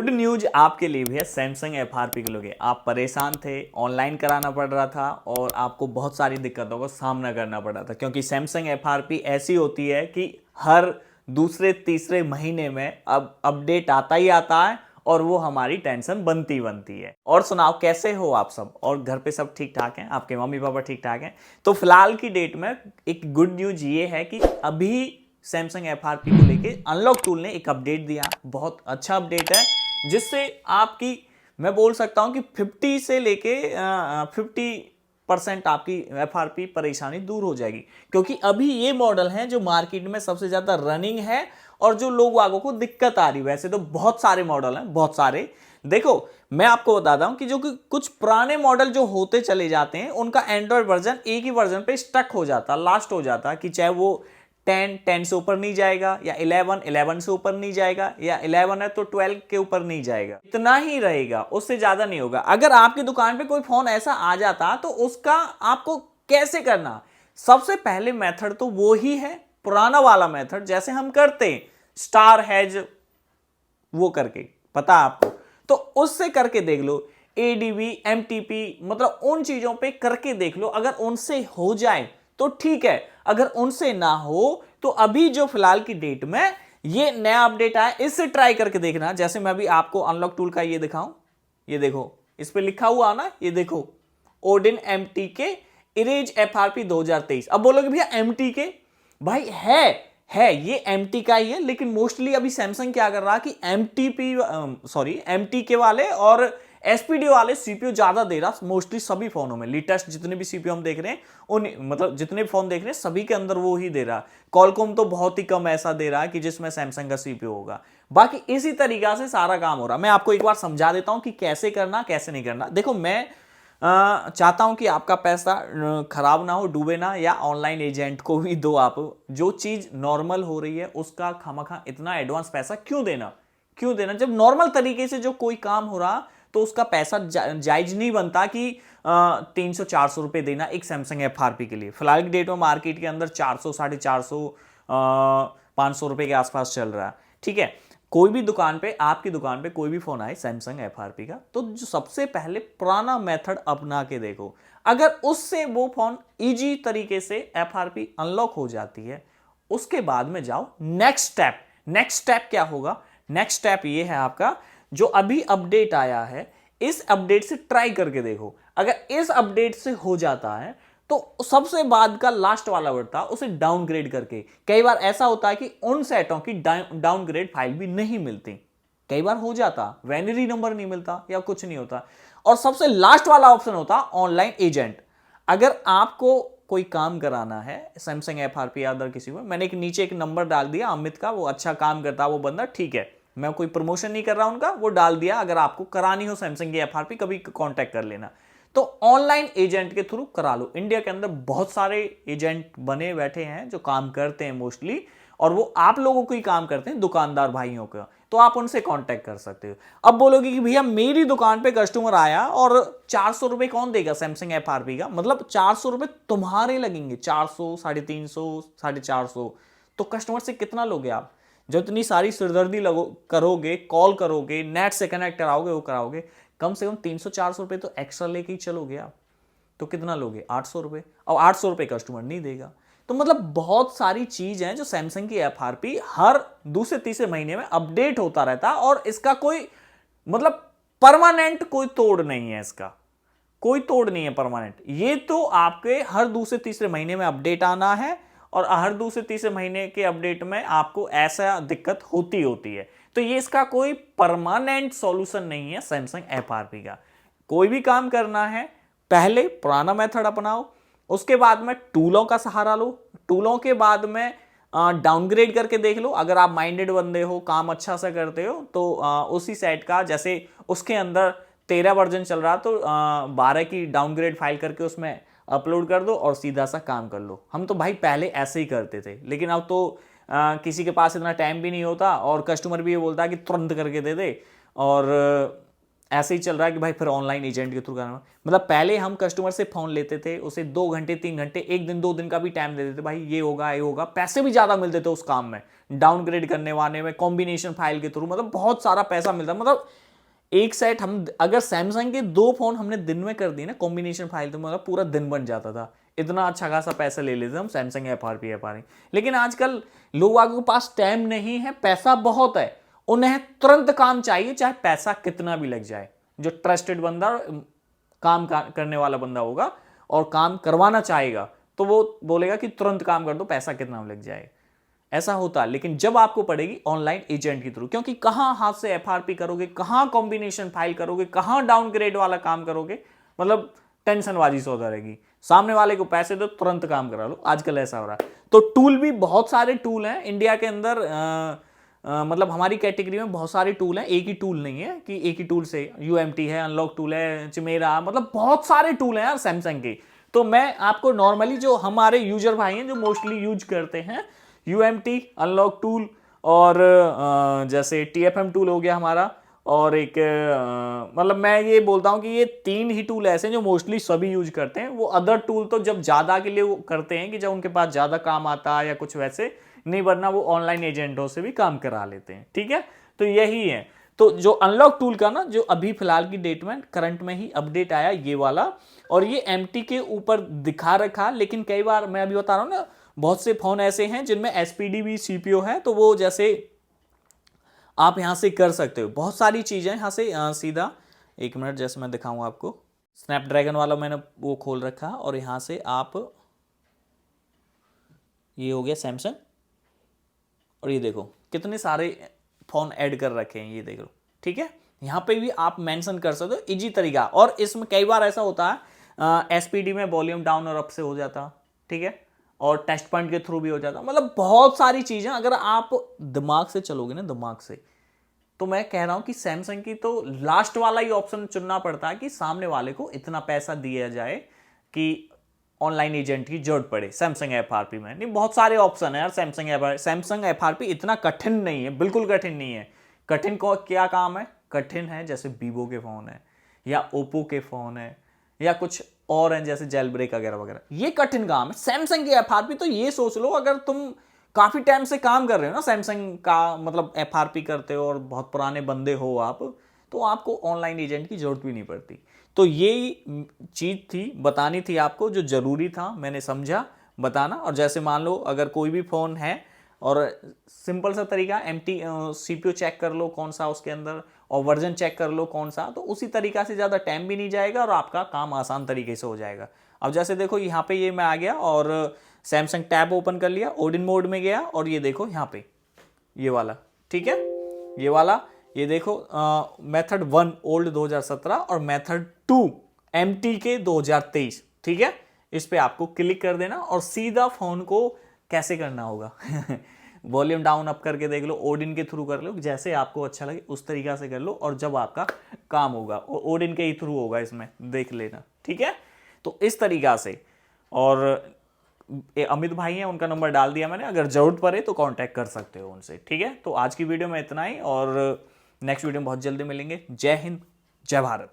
Good news आपके लिए भी है सैमसंग FRP के लिए। आप परेशान थे, ऑनलाइन कराना पड़ रहा था और आपको बहुत सारी दिक्कतों का सामना करना पड़ रहा था, क्योंकि सैमसंग FRP ऐसी होती है कि हर दूसरे तीसरे महीने में अब अपडेट आता ही आता है और वो हमारी टेंशन बनती बनती है। और सुनाओ, कैसे हो आप सब? और घर पे सब ठीक ठाक हैं? आपके मम्मी पापा ठीक ठाक हैं? तो फिलहाल की डेट में एक गुड न्यूज ये है कि अभी सैमसंग FRP को लेके अनलॉक टूल ने एक अपडेट दिया। बहुत अच्छा अपडेट है, जिससे आपकी, मैं बोल सकता हूं कि 50 से लेके 50% आपकी FRP परेशानी दूर हो जाएगी, क्योंकि अभी ये मॉडल है जो मार्केट में सबसे ज्यादा रनिंग है और जो लोग वागों को दिक्कत आ रही है। वैसे तो बहुत सारे मॉडल हैं, बहुत सारे। देखो, मैं आपको बताता हूं कि जो कि कुछ पुराने मॉडल जो होते चले जाते हैं, उनका एंड्रॉयड वर्जन एक ही वर्जन पे स्टक हो जाता, लास्ट हो जाता, कि चाहे वो 10 से ऊपर नहीं जाएगा, या 11 से ऊपर नहीं जाएगा, या 11 है तो 12 के ऊपर नहीं जाएगा, इतना ही रहेगा, उससे ज्यादा नहीं होगा। अगर आपकी दुकान पे कोई फोन ऐसा आ जाता तो उसका आपको कैसे करना? सबसे पहले मेथड तो वो ही है, पुराना वाला मेथड, जैसे हम करते हैं स्टार हैज वो करके, पता आपको, तो उससे करके देख लो। ADB MTP, मतलब उन चीजों पे करके देख लो। अगर उनसे हो जाए तो ठीक है, अगर उनसे ना हो तो अभी जो फिलहाल की डेट में ये नया अपडेट आया, इससे ट्राई करके देखना। जैसे मैं भी आपको अनलॉक टूल का ये दिखाऊं, ये देखो, इस पे लिखा हुआ ना, ये देखो, ओडिन MTK इरेज FRP 2023। अब बोलोगे भैया MTK, भाई है ये MT का ही है, लेकिन मोस्टली अभी सैमसंग क्या कर रहा है कि MTK वाले और SPD वाले CPU ज्यादा दे रहा, मोस्टली सभी फोनों में। लेटेस्ट जितने भी CPU हम देख रहे हैं, उन मतलब जितने भी फोन देख रहे हैं सभी के अंदर वो ही दे रहा। कॉलकॉम तो बहुत ही कम ऐसा दे रहा है कि जिसमें सैमसंग का CPU होगा। बाकी इसी तरीका से सारा काम हो रहा। मैं आपको एक बार समझा देता हूं कि कैसे करना, कैसे नहीं करना। देखो, मैं चाहता हूं कि आपका पैसा खराब ना हो, डूबे ना, या ऑनलाइन एजेंट को भी दो आप। जो चीज नॉर्मल हो रही है उसका खामखा इतना एडवांस पैसा क्यों देना? क्यों देना? जब नॉर्मल तरीके से जो कोई काम हो रहा तो उसका पैसा जायज नहीं बनता कि 300-400 रुपए देना एक सैमसंग FRP के लिए। फिलहाल की डेट में मार्केट के अंदर 400, 450, 500 रुपए के आसपास चल रहा है। ठीक है, कोई भी दुकान पे, आपकी दुकान पे कोई भी फोन आए सैमसंग FRP का, तो जो सबसे पहले पुराना मेथड अपना के देखो। अगर उससे वो फोन इजी तरीके से FRP अनलॉक हो जाती है, उसके बाद में जाओ नेक्स्ट स्टेप। नेक्स्ट स्टेप क्या होगा? नेक्स्ट स्टेप ये है आपका, जो अभी अपडेट आया है, इस अपडेट से ट्राई करके देखो। अगर इस अपडेट से हो जाता है तो सबसे बाद का लास्ट वाला वर्ड था, उसे डाउनग्रेड करके। कई बार ऐसा होता है कि उन सेटों की डाउनग्रेड फाइल भी नहीं मिलती, कई बार हो जाता, वेनरी नंबर नहीं मिलता या कुछ नहीं होता। और सबसे लास्ट वाला ऑप्शन होता ऑनलाइन एजेंट। अगर आपको कोई काम कराना है सैमसंग FRP या अदर किसी को, मैंने एक नीचे एक नंबर डाल दिया अमित का, वो अच्छा काम करता है वो बंदा, ठीक है, मैं कोई प्रमोशन नहीं कर रहा उनका, वो डाल दिया। अगर आपको करानी हो सैमसंग की FRP, कभी कांटेक्ट कर लेना। तो ऑनलाइन एजेंट के थ्रू करा लो। इंडिया के अंदर बहुत सारे एजेंट बने बैठे हैं जो काम करते हैं मोस्टली, और वो आप लोगों को ही काम करते हैं, दुकानदार भाइयों का, तो आप उनसे कांटेक्ट कर सकते हो। अब बोलोगे कि भैया मेरी दुकान पे कस्टमर आया और 400 रुपए कौन देगा सैमसंग FRP का? मतलब 400 रुपए तुम्हारे लगेंगे, 400, 350, 450, तो कस्टमर से कितना लोगे आप? जो इतनी सारी सिरदर्दी करोगे, कॉल करोगे, नेट से कनेक्ट कराओगे, वो कराओगे, कम से कम 300-400 रुपए तो एक्स्ट्रा लेके ही चलोगे आप। तो कितना लोगे? 800 रुपए। और 800 रुपए कस्टमर नहीं देगा। तो मतलब बहुत सारी चीज है जो सैमसंग की FRP हर दूसरे तीसरे महीने में अपडेट होता रहता है, और इसका कोई मतलब परमानेंट कोई तोड़ नहीं है, इसका कोई तोड़ नहीं है परमानेंट। ये तो आपके हर दूसरे तीसरे महीने में अपडेट आना है, और हर दूसरे तीसरे महीने के अपडेट में आपको ऐसा दिक्कत होती है। तो ये इसका कोई परमानेंट सॉल्यूशन नहीं है सैमसंग FRP का। कोई भी काम करना है, पहले पुराना मेथड अपनाओ, उसके बाद में टूलों का सहारा लो, टूलों के बाद में डाउनग्रेड करके देख लो। अगर आप माइंडेड बंदे हो, काम अच्छा सा करते हो, तो उसी सेट का, जैसे उसके अंदर 13 वर्जन चल रहा, तो 12 की डाउनग्रेड फाइल करके उसमें अपलोड कर दो और सीधा सा काम कर लो। हम तो भाई पहले ऐसे ही करते थे, लेकिन अब तो किसी के पास इतना टाइम भी नहीं होता, और कस्टमर भी ये बोलता है कि तुरंत करके दे दे, और ऐसे ही चल रहा है कि भाई फिर ऑनलाइन एजेंट के थ्रू करना। मतलब पहले हम कस्टमर से फोन लेते थे, उसे 2 घंटे 3 घंटे, 1 दिन 2 दिन का भी टाइम देते थे, भाई ये होगा, पैसे भी ज्यादा मिलते थे उस काम में, डाउनग्रेड करने वाले में, कॉम्बिनेशन फाइल के थ्रू, मतलब बहुत सारा पैसा मिलता। मतलब एक सेट हम अगर सैमसंग के 2 फोन हमने दिन में कर दिए ना कॉम्बिनेशन फाइल, तो मतलब पूरा दिन बन जाता था। इतना अच्छा खासा पैसा ले लेते हम सैमसंग FRP। लेकिन आजकल लोगों के पास टाइम नहीं है, पैसा बहुत है, उन्हें तुरंत काम चाहिए, चाहे पैसा कितना भी लग जाए। जो ट्रस्टेड बंदा काम करने वाला बंदा होगा और काम करवाना चाहेगा, तो वो बोलेगा कि तुरंत काम कर दो, पैसा कितना भी लग जाए। ऐसा होता। लेकिन जब आपको पड़ेगी ऑनलाइन एजेंट के थ्रू, क्योंकि कहां हाथ से FRP करोगे, कहां कॉम्बिनेशन फाइल करोगे, कहां डाउनग्रेड वाला काम करोगे, मतलब टेंशनबाजी से होता रहेगी। सामने वाले को पैसे दो, तुरंत काम करा लो, आजकल ऐसा हो रहा है। तो टूल भी बहुत सारे टूल हैं इंडिया के अंदर, मतलब हमारी कैटेगरी में बहुत सारे टूल हैं, एक ही टूल नहीं है कि एक ही टूल से, UMT है, अनलॉक टूल है, चिमेरा, मतलब बहुत सारे टूल हैं यार सैमसंग के। तो मैं आपको नॉर्मली जो हमारे यूजर भाई हैं जो मोस्टली यूज करते हैं, UMT, अनलॉक टूल, और जैसे TFM टूल हो गया हमारा, और एक मतलब मैं ये बोलता हूँ कि ये 3 ही टूल ऐसे हैं जो मोस्टली सभी यूज करते हैं। वो अदर टूल तो जब ज़्यादा के लिए वो करते हैं कि जब उनके पास ज़्यादा काम आता है या कुछ वैसे, नहीं, वरना वो ऑनलाइन एजेंटों से भी काम करा लेते हैं। ठीक है, तो यही है। तो जो अनलॉक टूल का ना, जो अभी फिलहाल की डेट में करंट में ही अपडेट आया ये वाला, और ये MT के ऊपर दिखा रखा, लेकिन कई बार मैं अभी बता रहा हूँ ना, बहुत से फोन ऐसे हैं जिनमें SPD भी CPU है, तो वो जैसे आप यहां से कर सकते हो बहुत सारी चीजें यहां से सीधा। 1 मिनट, जैसे मैं दिखाऊंगा आपको, स्नैपड्रैगन वाला मैंने वो खोल रखा, और यहां से आप, ये हो गया सैमसंग, और ये देखो कितने सारे फोन ऐड कर रखे हैं, ये देख लो। ठीक है, यहां पे भी आप मेंशन कर सकते हो, इजी तरीका। और इसमें कई बार ऐसा होता है SPD में वॉल्यूम डाउन और अप से हो जाता, ठीक है, और टेस्ट पॉइंट के थ्रू भी हो जाता, मतलब बहुत सारी चीजें अगर आप दिमाग से चलोगे ना, दिमाग से, तो मैं कह रहा हूं कि सैमसंग की तो लास्ट वाला ही ऑप्शन चुनना पड़ता है कि सामने वाले को इतना पैसा दिया जाए कि ऑनलाइन एजेंट की जरूरत पड़े सैमसंग FRP में। नहीं, बहुत सारे ऑप्शन है यार सैमसंग FRP इतना कठिन नहीं है, बिल्कुल कठिन नहीं है। कठिन को क्या काम है, कठिन है जैसे वीवो के फोन है, या ओप्पो के फोन है, या कुछ और हैं जैसे जेल ब्रेक वगैरह वगैरह, ये कठिन काम है। सैमसंग की FRP तो ये सोच लो, अगर तुम काफी टाइम से काम कर रहे हो ना सैमसंग का, मतलब FRP करते हो और बहुत पुराने बंदे हो आप, तो आपको ऑनलाइन एजेंट की जरूरत भी नहीं पड़ती। तो ये चीज थी, बतानी थी आपको, जो जरूरी था, मैंने समझा बताना। और जैसे मान लो अगर कोई भी फोन है, और सिंपल सा तरीका, MT CPU चेक कर लो कौन सा उसके अंदर, और वर्जन चेक कर लो कौन सा, तो उसी तरीका से ज़्यादा टाइम भी नहीं जाएगा और आपका काम आसान तरीके से हो जाएगा। अब जैसे देखो यहाँ पे ये मैं आ गया और सैमसंग टैब ओपन कर लिया, ओडिन मोड में गया, और ये देखो यहाँ पे ये वाला, ठीक है, ये वाला, ये देखो मेथड 1 ओल्ड 2017 और मेथड 2 MT के 2023, ठीक है। इस पे आपको क्लिक कर देना और सीधा फोन को कैसे करना होगा वॉल्यूम डाउन अप करके देख लो, ओडिन के थ्रू कर लो, जैसे आपको अच्छा लगे उस तरीका से कर लो, और जब आपका काम होगा ओडिन के ही थ्रू होगा, इसमें देख लेना, ठीक है। तो इस तरीका से, और अमित भाई हैं, उनका नंबर डाल दिया मैंने, अगर जरूरत पड़े तो कांटेक्ट कर सकते हो उनसे, ठीक है। तो आज की वीडियो में इतना ही, और नेक्स्ट वीडियो में बहुत जल्दी मिलेंगे। जय हिंद, जय भारत।